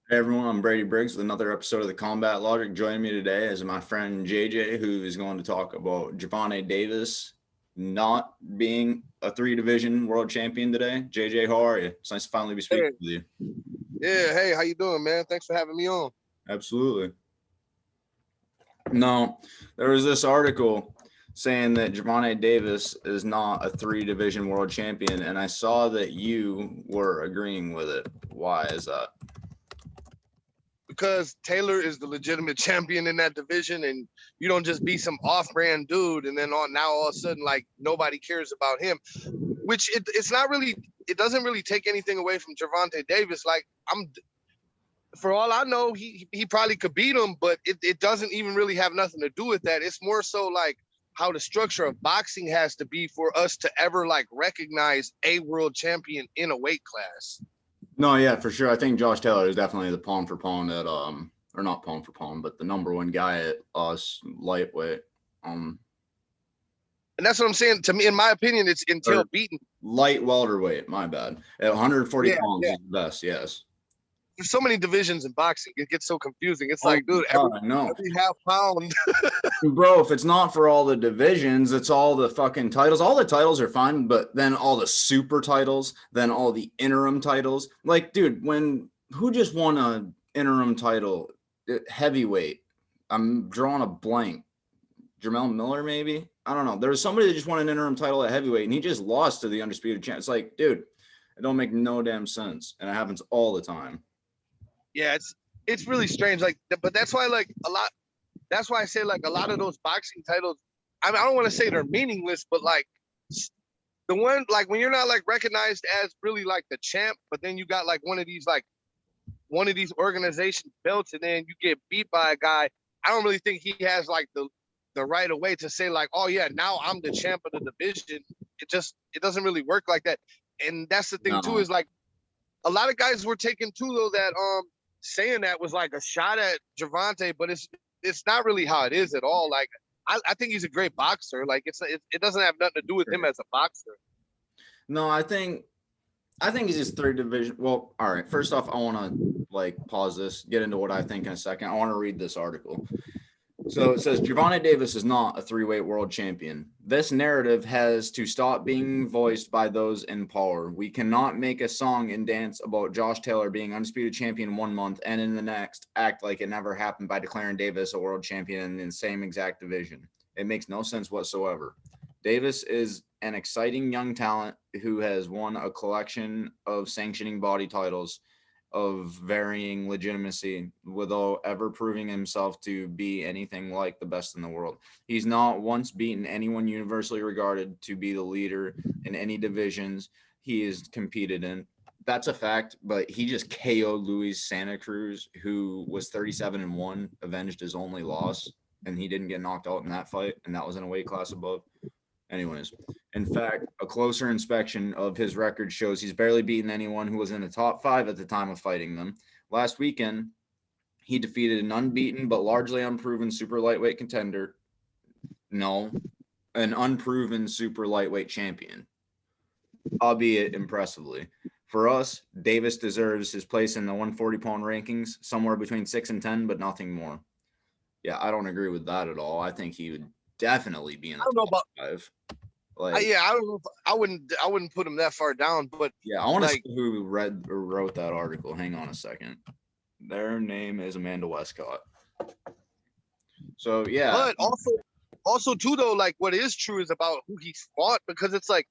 Hey everyone, I'm Brady Briggs with another episode of the Combat Logic. Joining me today is my friend JJ, who is going to talk about Gervonta Davis not being a three-division world champion today. JJ, how are you? It's nice to finally be speaking Hey, with you. yeah, hey, how you doing, man? Thanks for having me on. Absolutely. No, there was this article saying that Gervonta Davis is not a three-division world champion, and I saw that you were agreeing with it. Why is that? Because Taylor is the legitimate champion in that division, and you don't just be some off-brand dude, and then now all of a sudden like nobody cares about him. Which it's not really. It doesn't really take anything away from Gervonta Davis. Like I'm, for all I know, he probably could beat him, but it doesn't even really have nothing to do with that. It's more so like how the structure of boxing has to be for us to ever like recognize a world champion in a weight class. No, yeah, for sure. I think Josh Taylor is definitely the pawn for pawn at or not pawn for pawn, but the number one guy at lightweight. Um And that's what I'm saying. To me, in my opinion, it's or until beaten. light welterweight, my bad. At 140 Yeah, pounds, yeah. he's the best, yes. There's so many divisions in boxing. It gets so confusing. It's Oh like, my dude, every god, I know. every half pound. Bro, if it's not for all the divisions, it's all the fucking titles. All the titles are fine, but then all the super titles, then all the interim titles. Like, dude, when who just won a interim title? Heavyweight. I'm drawing a blank. Jamel Miller, maybe. I don't know. There was somebody that just won an interim title at heavyweight, and he just lost to the undisputed champ. It's like, dude, it don't make no damn sense, and it happens all the time. Yeah, it's really strange. Like, but that's why like a lot. That's why I say like a lot of those boxing titles. I mean, I don't want to say they're meaningless, but like the one like when you're not like recognized as really like the champ, but then you got like one of these organization belts, and then you get beat by a guy. I don't really think he has like the right of way to say like, oh yeah, now I'm the champ of the division. It doesn't really work like that. And that's the thing too No, is like a lot of guys were taking too though that saying that was like a shot at Gervonta, but it's not really how it is at all. Like I think he's a great boxer. Like it doesn't have nothing to do with him sure. as a boxer. No, I think he's just third division. Well, all right. First off, I want to like pause this, get into what I think in a second. I want to read this article. So it says Gervonta Davis is not a three-weight world champion. This narrative has to stop being voiced by those in power. We cannot make a song and dance about Josh Taylor being undisputed champion 1 month and in the next act like it never happened by declaring Davis a world champion in the same exact division. It makes no sense whatsoever. Davis is an exciting young talent who has won a collection of sanctioning body titles of varying legitimacy without ever proving himself to be anything like the best in the world. He's not once beaten anyone universally regarded to be the leader in any divisions he has competed in. That's a fact, but he just KO'd Luis Santa Cruz, who was 37-1, avenged his only loss, and he didn't get knocked out in that fight, and that was in a weight class above. Anyways, in fact, a closer inspection of his record shows he's barely beaten anyone who was in the top five at the time of fighting them. Last weekend, he defeated an unbeaten but largely unproven super lightweight contender. No, an unproven super lightweight champion, albeit impressively. For us, Davis deserves his place in the 140-pound rankings, somewhere between 6 and 10, but nothing more. Yeah, I don't agree with that at all. I think he would definitely be in I the don't know top about five. Like, yeah, I don't know if, I wouldn't put him that far down, but yeah, I want to like see who read or wrote that article. Hang on a second. Their name is Amanda Westcott. So yeah, but also too though, like what is true is about who he's fought because it's like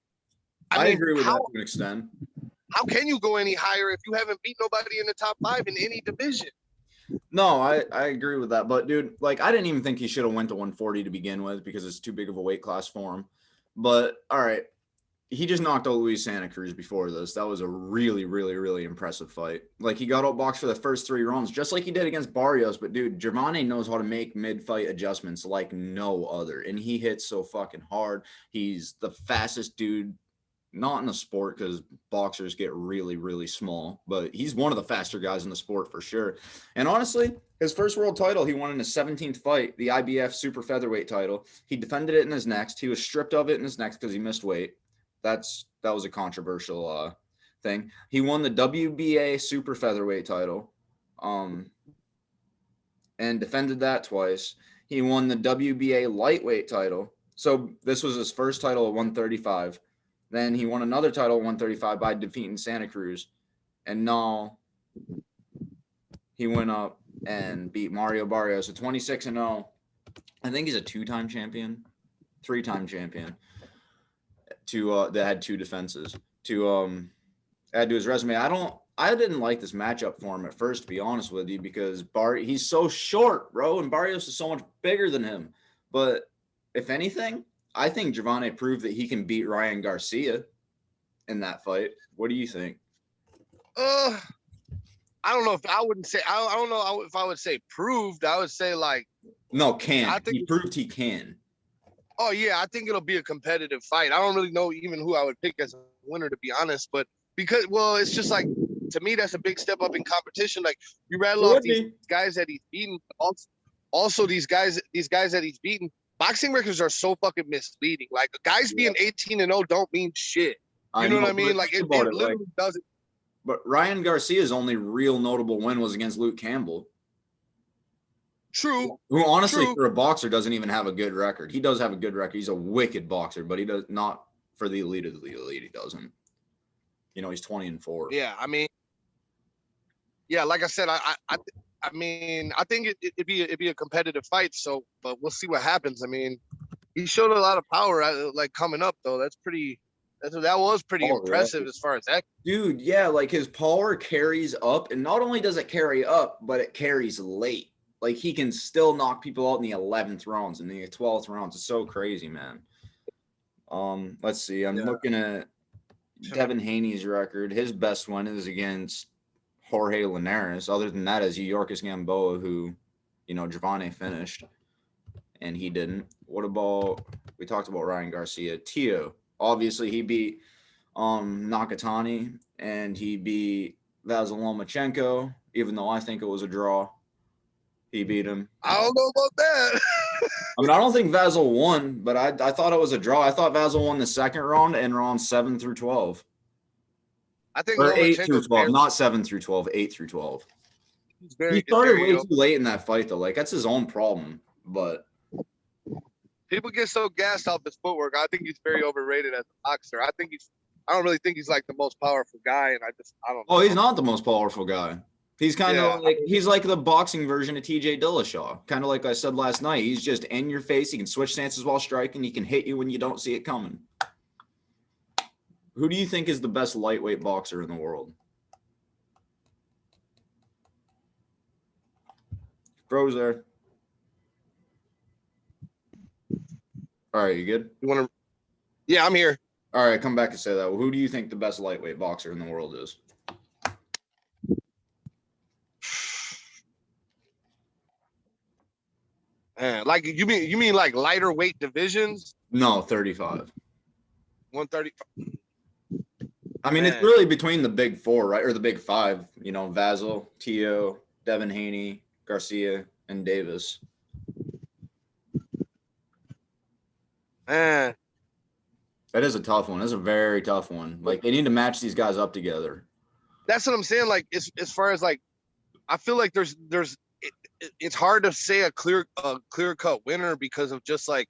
I I mean, agree with that to an extent. how can you go any higher if you haven't beat nobody in the top five in any division? No, I agree with that. But dude, like I didn't even think he should have went to 140 to begin with because it's too big of a weight class for him. But all right, he just knocked out Luis Santa Cruz before this. That was a really, really, really impressive fight. Like he got outboxed for the first 3 rounds, just like he did against Barrios. But dude, Gervonta knows how to make mid-fight adjustments like no other, and he hits so fucking hard. He's the fastest dude, not in the sport because boxers get really, really small, but he's one of the faster guys in the sport for sure. And honestly, his first world title, he won in his 17th fight, the IBF super featherweight title. He defended it in his next. He was stripped of it in his next because he missed weight. That was a controversial thing. He won the WBA super featherweight title. and defended that twice. He won the WBA lightweight title. So this was his first title at 135. Then he won another title at 135 by defeating Santa Cruz. And now he went up and beat Mario Barrios, a 26-0. I think he's a 2-time champion, 3-time champion. That had 2 defenses to add to his resume. I didn't like this matchup for him at first, to be honest with you, because he's so short, bro, and Barrios is so much bigger than him. But if anything, I think Gervonta proved that he can beat Ryan Garcia in that fight. What do you think? I don't know if I wouldn't say I don't know if I would say proved. I would say like can. I think he proved he can. Oh yeah, I think it'll be a competitive fight. I don't really know even who I would pick as a winner, to be honest, but because it's just like, to me that's a big step up in competition. Like, you rattle off these guys that he's beaten, also these guys that he's beaten. Boxing records are so fucking misleading. Like, guys being 18-0 don't mean shit. You know what I mean? Like, it literally doesn't. But Ryan Garcia's only real notable win was against Luke Campbell. True. Who honestly, for a boxer, doesn't even have a good record. He does have a good record. He's a wicked boxer, but he does not for the elite of the elite. He doesn't. You know, he's 20-4. Yeah, I mean, yeah, like I said, I mean, I think it'd be a competitive fight. So, but we'll see what happens. I mean, he showed a lot of power, like, coming up though. That was pretty impressive as far as that. Dude, yeah, like his power carries up, and not only does it carry up, but it carries late. Like, he can still knock people out in the 11th rounds and the 12th rounds. It's so crazy, man. Let's see. I'm looking at Devin Haney's record. His best win is against Jorge Linares. Other than that, is Yorkis Gamboa, who, Gervonta finished, and he didn't. What about, we talked about Ryan Garcia. Tio, obviously he beat Nakatani, and he beat Vasyl Lomachenko, even though I think it was a draw. He beat him. I don't know about that. I mean, I don't think Vasyl won, but I thought it was a draw. I thought Vasyl won the second round and rounds 7 through 12. I think or 8 through 12, not 7 through 12, 8 through 12. He started way too late in that fight, though. Like, that's his own problem. But people get so gassed off his footwork. I think he's very overrated as a boxer. I don't really think he's like the most powerful guy, and I don't know. Oh, he's not the most powerful guy. He's kind of he's like the boxing version of TJ Dillashaw. Kind of like I said last night. He's just in your face. He can switch stances while striking. He can hit you when you don't see it coming. Who do you think is the best lightweight boxer in the world? Froze there. All right, you good? You want to? Yeah, I'm here. All right, come back and say that. Well, who do you think the best lightweight boxer in the world is? Like, you mean like lighter weight divisions? No, 35. 135. I mean, it's really between the big four, right? Or the big five, Vasyl, Tio, Devin Haney, Garcia, and Davis. That is a tough one. That's a very tough one. Like, they need to match these guys up together. That's what I'm saying. Like, as far as, like, I feel like it's hard to say a clear cut winner because of just like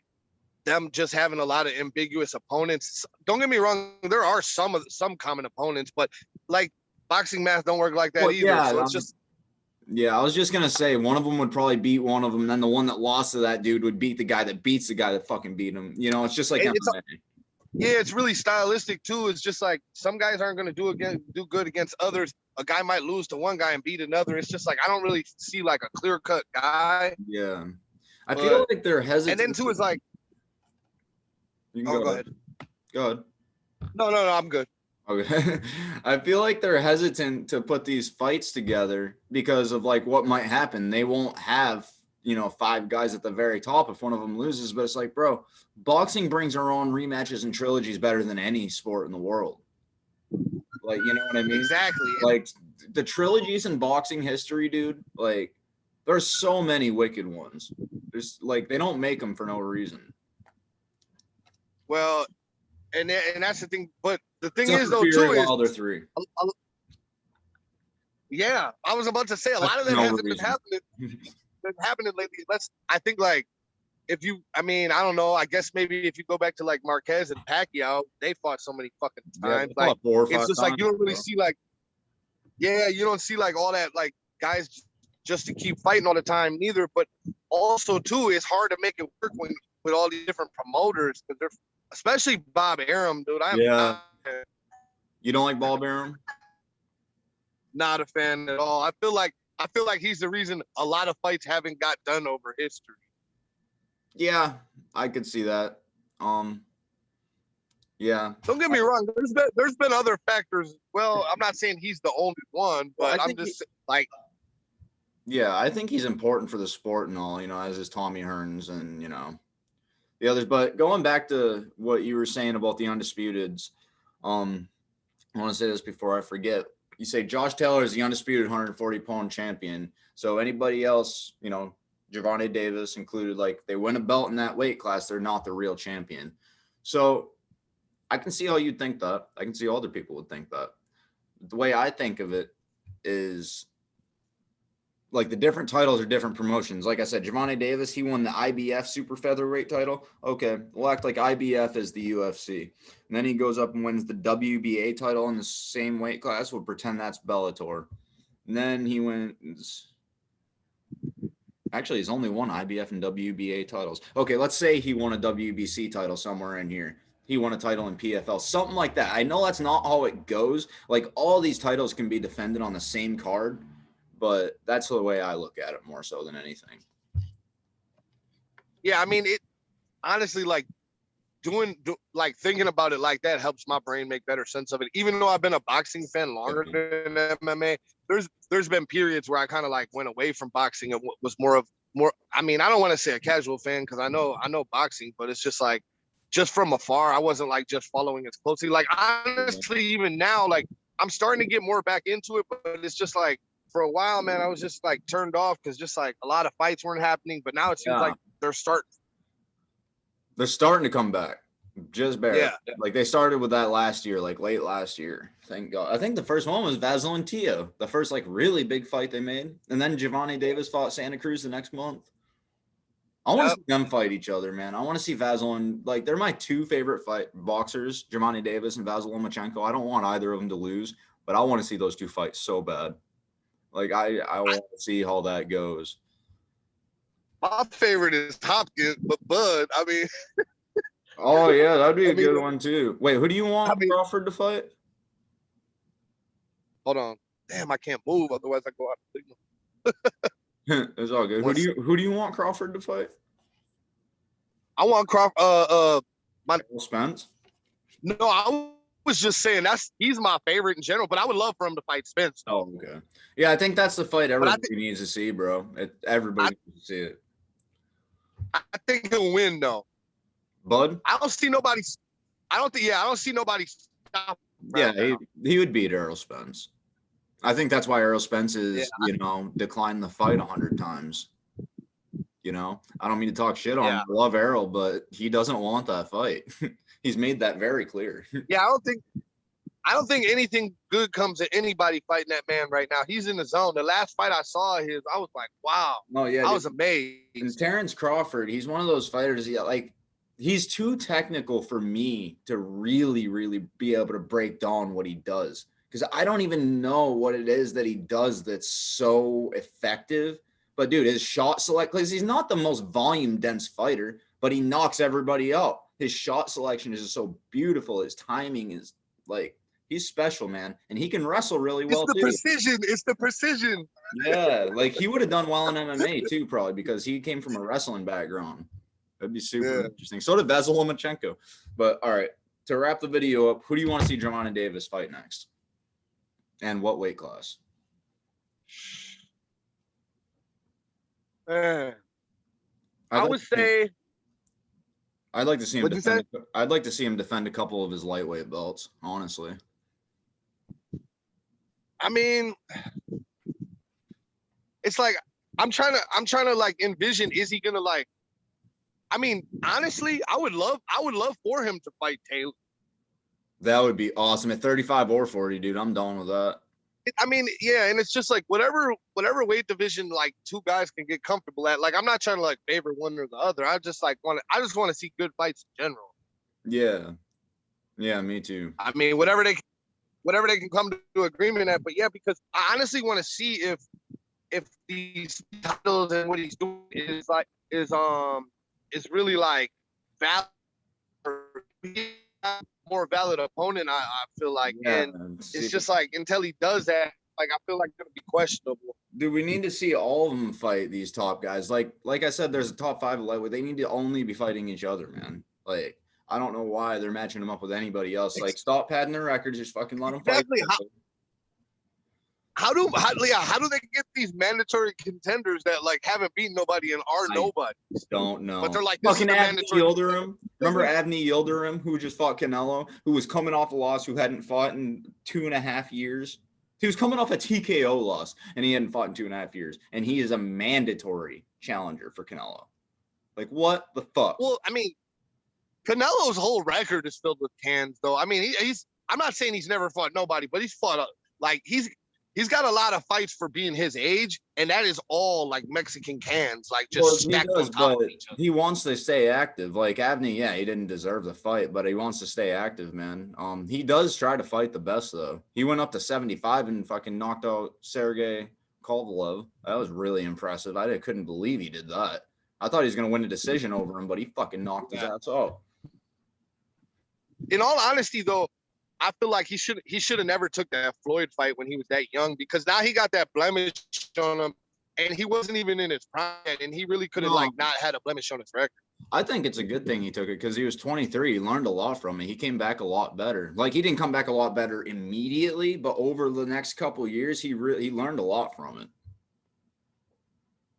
them just having a lot of ambiguous opponents. Don't get me wrong, there are some common opponents, but like, boxing math don't work like that either. Yeah, so it's just. Yeah, I was just gonna say one of them would probably beat one of them, and then the one that lost to that dude would beat the guy that beats the guy that fucking beat him. It's just like MMA. Yeah, it's really stylistic too. It's just like some guys aren't going to do good against others. A guy might lose to one guy and beat another. It's just like, I don't really see like a clear cut guy. Yeah, I feel like they're hesitant. And then too is like, go ahead. Go ahead. No, I'm good. Okay. I feel like they're hesitant to put these fights together because of like what might happen. They won't have 5 guys at the very top if one of them loses. But it's like, bro, boxing brings our own rematches and trilogies better than any sport in the world. Like, you know what I mean? Exactly. Like, the trilogies in boxing history, dude, like, there's so many wicked ones. There's like, they don't make them for no reason. Well, and that's the thing. But the thing is, though, too, is Wilder 3. Yeah, I was about to say a lot of that No hasn't reason. been happening lately. I think like I mean, I don't know. I guess maybe if you go back to like Marquez and Pacquiao, they fought so many fucking Yeah, times. Like fought 4 or it's 5 just like times, you don't really bro. see like, yeah, you don't see like all that like guys just to keep fighting all the time neither. But also too, it's hard to make it work when with all these different promoters because they're especially Bob Arum, dude. Yeah. You don't like Ball Baron? Not a fan at all. I feel like he's the reason a lot of fights haven't got done over history. Yeah, I could see that. Yeah. Don't get me wrong. There's been other factors. Well, I'm not saying he's the only one, Well, but I'm just like, yeah, I think he's important for the sport and all, as is Tommy Hearns and, the others. But going back to what you were saying about the Undisputeds, I want to say this before I forget. You say Josh Taylor is the undisputed 140-pound champion. So anybody else, Gervonta Davis included, like they win a belt in that weight class, they're not the real champion. So I can see how you'd think that. I can see other people would think that. The way I think of it is like the different titles are different promotions. Like I said, Gervonta Davis, he won the IBF super featherweight title. Okay, we'll act like IBF is the UFC. And then he goes up and wins the WBA title in the same weight class. We'll pretend that's Bellator. And then he wins. Actually, he's only won IBF and WBA titles. Okay, let's say he won a WBC title somewhere in here. He won a title in PFL, something like that. I know that's not how it goes. Like all these titles can be defended on the same card, but that's the way I look at it more so than anything. yeah, I mean, it honestly like like thinking about it like that helps my brain make better sense of it. Even though I've been a boxing fan longer than MMA, there's been periods where I kind of like went away from boxing and was more. I mean, I don't want to say a casual fan because I know boxing, but it's just like just from afar. I wasn't like just following as closely. Like honestly, even now, like I'm starting to get more back into it, but it's just like for a while, man, I was just like turned off because just like a lot of fights weren't happening. But now it seems like they're starting to come back. Just barely. Yeah. Like they started with that last year, like late last year. Thank God. I think the first one was Vasil and Tio, the first like really big fight they made. And then Gervonta Davis fought Santa Cruz the next month. I want to see them fight each other, man. I want to see Vasil and like they're my two favorite boxers, Gervonta Davis and Vasil Lomachenko. I don't want either of them to lose, but I want to see those two fights so bad. Like I want to see how that goes. My favorite is Hopkins, but Bud, I mean. Oh yeah, that'd be a good one too. Wait, who do you want Crawford to fight? Hold on. Damn, I can't move, otherwise I go out of signal. It's all good. Who do you want Crawford to fight? I want Crawford. Spence. No, I was just saying he's my favorite in general, but I would love for him to fight Spence. Oh, okay. Yeah, I think that's the fight everybody needs to see, bro. Everybody needs to see it. I think he'll win though. Bud? I don't see nobody. I don't see nobody stop. Yeah, he would beat Errol Spence. I think that's why Errol Spence is, declined the fight 100 times. I don't mean to talk shit on him. I love Errol, but he doesn't want that fight. He's made that very clear. Yeah, I don't think anything good comes to anybody fighting that man right now. He's in the zone. The last fight I saw I was like, wow. Oh yeah, I was amazed. And Terrence Crawford, he's one of those fighters. He's too technical for me to really, really be able to break down what he does. Because I don't even know what it is that he does that's so effective. But, dude, his shot select, because he's not the most volume-dense fighter, but he knocks everybody out. His shot selection is just so beautiful. His timing is, he's special, man. And he can wrestle really well, too. It's the precision. Yeah, he would have done well in MMA, too, probably, because he came from a wrestling background. That'd be super interesting. So did Vasil Lomachenko. But all right, to wrap the video up, who do you want to see Gervonta Davis fight next? And what weight class? I would say I'd like to see him defend. I'd like to see him defend a couple of his lightweight belts, honestly. I mean, it's like I'm trying to like envision, is he gonna like, I mean, honestly, I would love for him to fight Taylor. That would be awesome at 35 or 40, dude. I'm down with that. I mean, yeah, and it's just like whatever weight division like two guys can get comfortable at. Like, I'm not trying to like favor one or the other. I just want to see good fights in general. Yeah. Yeah, me too. I mean, whatever they can come to agreement at. But yeah, because I honestly want to see if these titles and what he's doing is really like valid or more valid opponent. I feel like, Yeah, and it's just like until he does that, like I feel like it's gonna be questionable. dude, we need to see all of them fight these top guys. Like I said, there's a top 5 lightweight. They need to only be fighting each other, man. Like, I don't know why they're matching them up with anybody else. Like, stop padding their records. Just fucking let them fight. Exactly. How do they get these mandatory contenders that like haven't beaten nobody and are nobody? Don't know. But they're like, fucking Avni Yildirim. Remember Avni Yildirim, who just fought Canelo, who was coming off a loss, who hadn't fought in 2.5 years? He was coming off a TKO loss, and he hadn't fought in 2.5 years. And he is a mandatory challenger for Canelo. Like, what the fuck? Well, I mean, Canelo's whole record is filled with cans, though. I mean, he's. I'm not saying he's never fought nobody, but he's fought like he's got a lot of fights for being his age, and that is all like Mexican cans, like just stacked on top of each other. He wants to stay active. Like Avni, yeah, he didn't deserve the fight, but he wants to stay active, man. He does try to fight the best though. He went up to 75 and fucking knocked out Sergey Kovalev. That was really impressive. I couldn't believe he did that. I thought he was gonna win a decision over him, but he fucking knocked his ass out. In all honesty, though, I feel like he should have never took that Floyd fight when he was that young, because now he got that blemish on him, and he wasn't even in his prime, and he really could have like not had a blemish on his record. I think it's a good thing he took it because he was 23. He learned a lot from it. He came back a lot better. Like, he didn't come back a lot better immediately, but over the next couple of years, he learned a lot from it.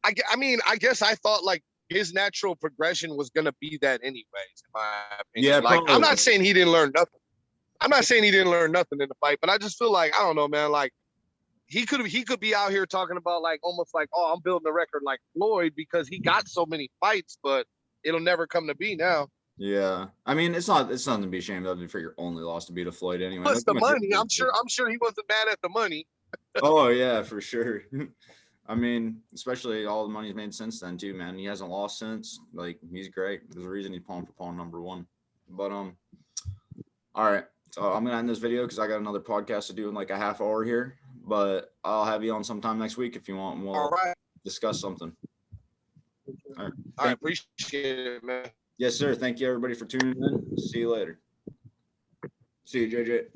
I mean, I guess I thought like his natural progression was gonna be that anyways, in my opinion. Yeah, like I'm not saying he didn't learn nothing. I'm not saying he didn't learn nothing in the fight, but I just feel like, I don't know, man, like he could be out here talking about like almost like, oh, I'm building a record like Floyd because he got so many fights, but it'll never come to be now. Yeah. I mean, it's nothing to be ashamed of for your only loss to beat a Floyd anyway. Plus the money. I'm sure he wasn't mad at the money. Oh yeah, for sure. I mean, especially all the money he's made since then too, man. He hasn't lost since. Like, he's great. There's a reason he's pawn for pawn #1. But all right. So I'm gonna end this video because I got another podcast to do in like a half hour here. But I'll have you on sometime next week if you want, and we'll discuss something. All right. I appreciate it, man. Yes, sir. Thank you everybody for tuning in. See you later. See you, JJ.